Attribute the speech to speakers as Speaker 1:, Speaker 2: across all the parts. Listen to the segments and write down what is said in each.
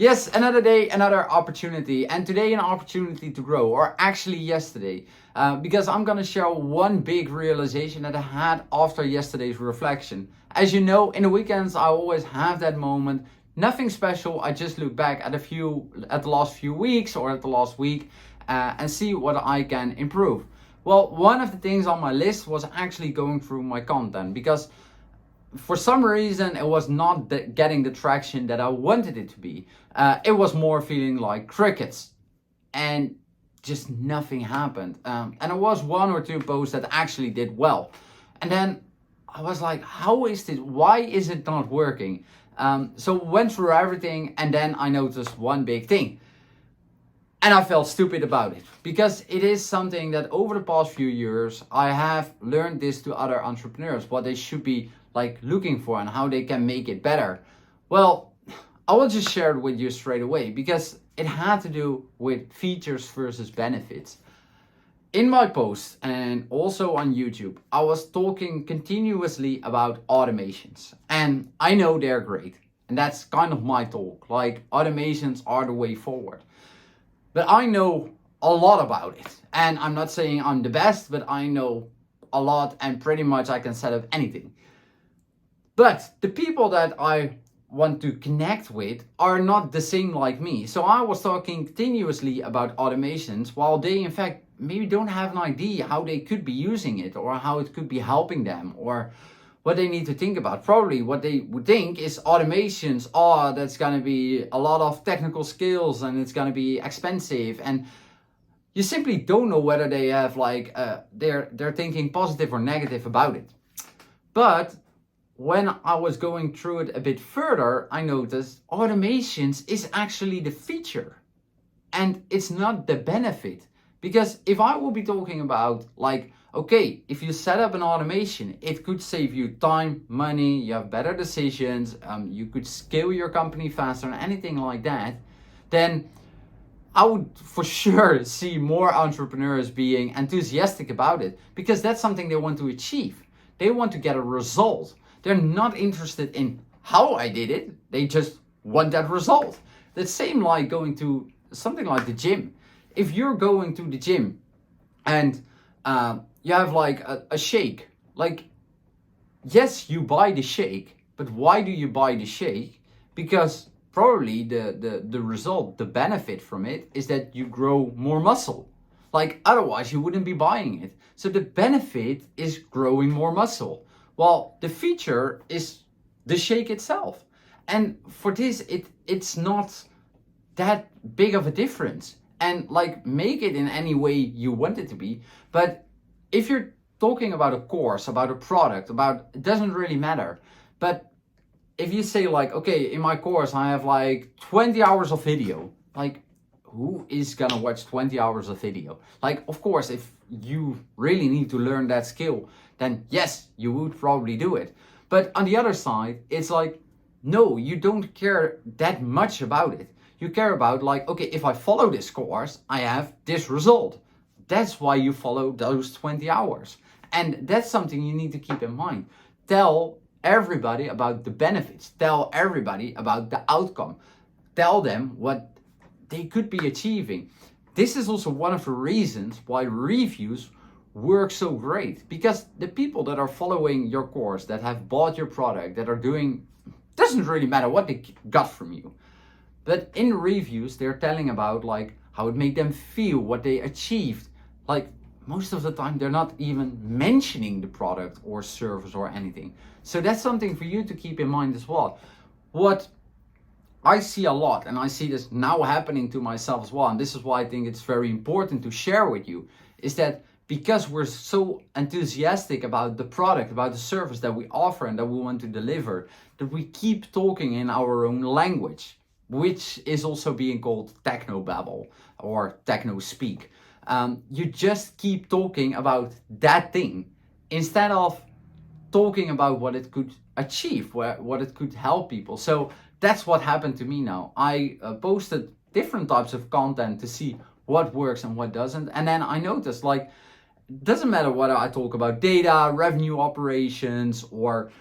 Speaker 1: Yes, another day, another opportunity, and today an opportunity to grow, or actually yesterday, because I'm gonna share one big realization that I had after yesterday's reflection. As you know, in the weekends I always have that moment, nothing special. I just look back at the last few weeks or at the last week, and see what I can improve. Well, one of the things on my list was actually going through my content because for some reason it was not getting the traction that I wanted it to be. It was more feeling like crickets, and just nothing happened. And there was one or two posts that actually did well, and then I was like, how is this? Why is it not working? So went through everything, and then I noticed one big thing. And I felt stupid about it because it is something that over the past few years I have learned this to other entrepreneurs, what they should be like looking for and how they can make it better. Well, I will just share it with you straight away because it had to do with features versus benefits. In my posts and also on YouTube, I was talking continuously about automations, and I know they're great, and that's kind of my talk. Like, automations are the way forward. But I know a lot about it. And I'm not saying I'm the best, but I know a lot and pretty much I can set up anything. But the people that I want to connect with are not the same like me. So I was talking continuously about automations while they in fact maybe don't have an idea how they could be using it or how it could be helping them or what they need to think about. Probably what they would think is automations, oh, that's going to be a lot of technical skills and it's going to be expensive, and you simply don't know whether they have like they're thinking positive or negative about it. But when I was going through it a bit further, I noticed automations is actually the feature and it's not the benefit. Because if I will be talking about like, okay, if you set up an automation, it could save you time, money, you have better decisions, you could scale your company faster and anything like that, then I would for sure see more entrepreneurs being enthusiastic about it because that's something they want to achieve. They want to get a result. They're not interested in how I did it. They just want that result. The same like going to something like the gym. If you're going to the gym and you have like a shake, like, yes, you buy the shake, but why do you buy the shake? Because probably the result, the benefit from it is that you grow more muscle. Like, otherwise you wouldn't be buying it. So the benefit is growing more muscle. Well, the feature is the shake itself. And for this, it's not that big of a difference. And like, make it in any way you want it to be. But if you're talking about a course, about a product, it doesn't really matter. But if you say like, okay, in my course I have like 20 hours of video, like, who is gonna watch 20 hours of video? Like, of course, if you really need to learn that skill, then yes, you would probably do it. But on the other side, it's like, no, you don't care that much about it. You care about like, okay, if I follow this course, I have this result. That's why you follow those 20 hours. And that's something you need to keep in mind. Tell everybody about the benefits. Tell everybody about the outcome. Tell them what they could be achieving. This is also one of the reasons why reviews work so great, because the people that are following your course, that have bought your product, that are doing, doesn't really matter what they got from you, but in reviews they're telling about like how it made them feel, what they achieved. Like, most of the time they're not even mentioning the product or service or anything. So that's something for you to keep in mind as well. What I see a lot, and I see this now happening to myself as well, and this is why I think it's very important to share with you, is that because we're so enthusiastic about the product, about the service that we offer and that we want to deliver, that we keep talking in our own language, which is also being called technobabble or techno speak. You just keep talking about that thing instead of talking about what it could achieve, what it could help people. So that's what happened to me now. I posted different types of content to see what works and what doesn't. And then I noticed, like, it doesn't matter whether I talk about data, revenue operations, or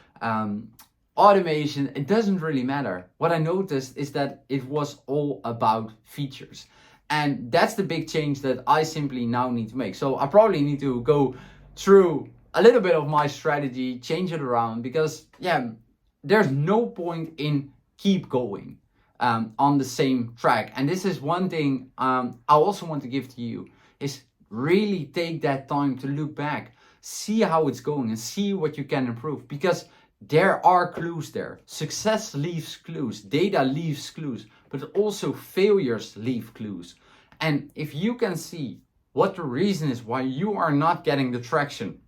Speaker 1: automation, it doesn't really matter. What I noticed is that it was all about features. And that's the big change that I simply now need to make. So I probably need to go through a little bit of my strategy, change it around, because yeah, there's no point in keep going on the same track. And this is one thing I also want to give to you, is really take that time to look back, see how it's going and see what you can improve, because there are clues there. Success leaves clues, data leaves clues, but also failures leave clues. And if you can see what the reason is why you are not getting the traction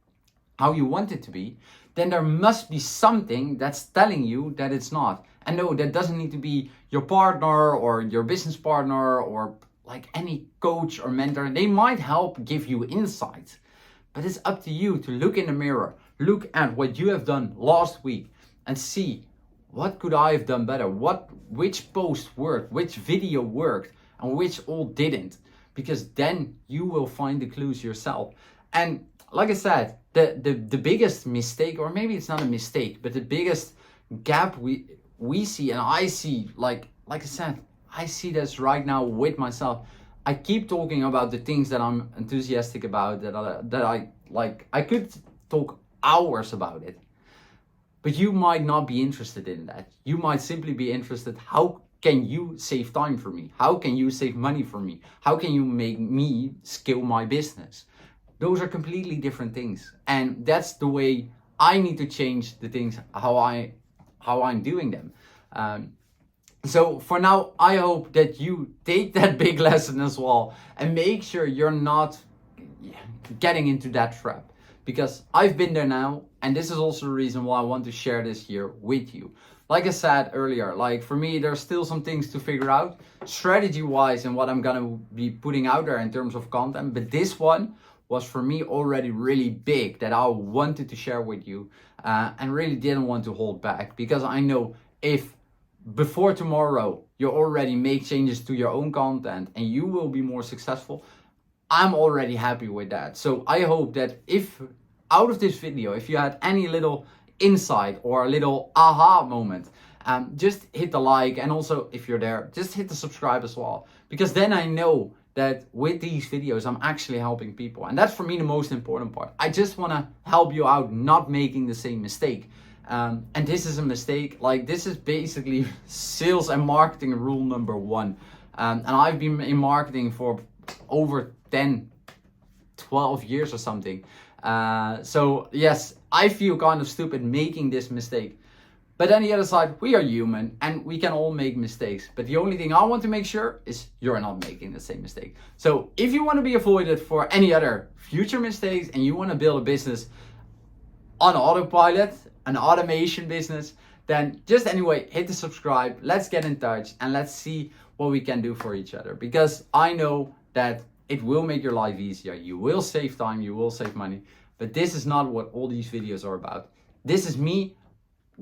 Speaker 1: how you want it to be, then there must be something that's telling you that it's not. And no, that doesn't need to be your partner or your business partner or like any coach or mentor. They might help give you insights, but it's up to you to look in the mirror, look at what you have done last week and see, what could I have done better? Which post worked, which video worked, and which all didn't, because then you will find the clues yourself. And like I said, the biggest mistake, or maybe it's not a mistake, but the biggest gap we see, and I see, like I said, I see this right now with myself. I keep talking about the things that I'm enthusiastic about, that I like. I could talk hours about it, but you might not be interested in that. You might simply be interested, how can you save time for me? How can you save money for me? How can you make me scale my business? Those are completely different things. And that's the way I need to change the things, how I'm doing them. So for now, I hope that you take that big lesson as well and make sure you're not getting into that trap, because I've been there now. And this is also the reason why I want to share this here with you. Like I said earlier, like for me, there's still some things to figure out strategy wise and what I'm going to be putting out there in terms of content. But this one was for me already really big, that I wanted to share with you and really didn't want to hold back, because I know if before tomorrow you already make changes to your own content and you will be more successful, I'm already happy with that. So I hope that if out of this video, if you had any little insight or a little aha moment, just hit the like, and also if you're there, just hit the subscribe as well, because then I know that with these videos I'm actually helping people, and that's for me the most important part. I just want to help you out not making the same mistake, and this is a mistake. Like, this is basically sales and marketing rule number 1, and I've been in marketing for over 10-12 years or something. So yes, I feel kind of stupid making this mistake. But on the other side, we are human and we can all make mistakes. But the only thing I want to make sure is you're not making the same mistake. So if you want to be avoided for any other future mistakes and you want to build a business on autopilot, an automation business, then just anyway, hit the subscribe. Let's get in touch and let's see what we can do for each other. Because I know that it will make your life easier. You will save time, you will save money. But this is not what all these videos are about. This is me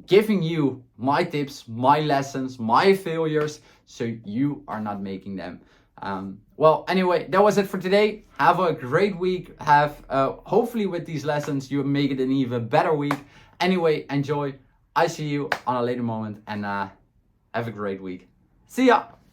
Speaker 1: giving you my tips, my lessons, my failures, so you are not making them. Well, anyway, that was it for today. Have a great week. Hopefully with these lessons, you make it an even better week. Anyway, enjoy. I see you on a later moment, and have a great week. See ya.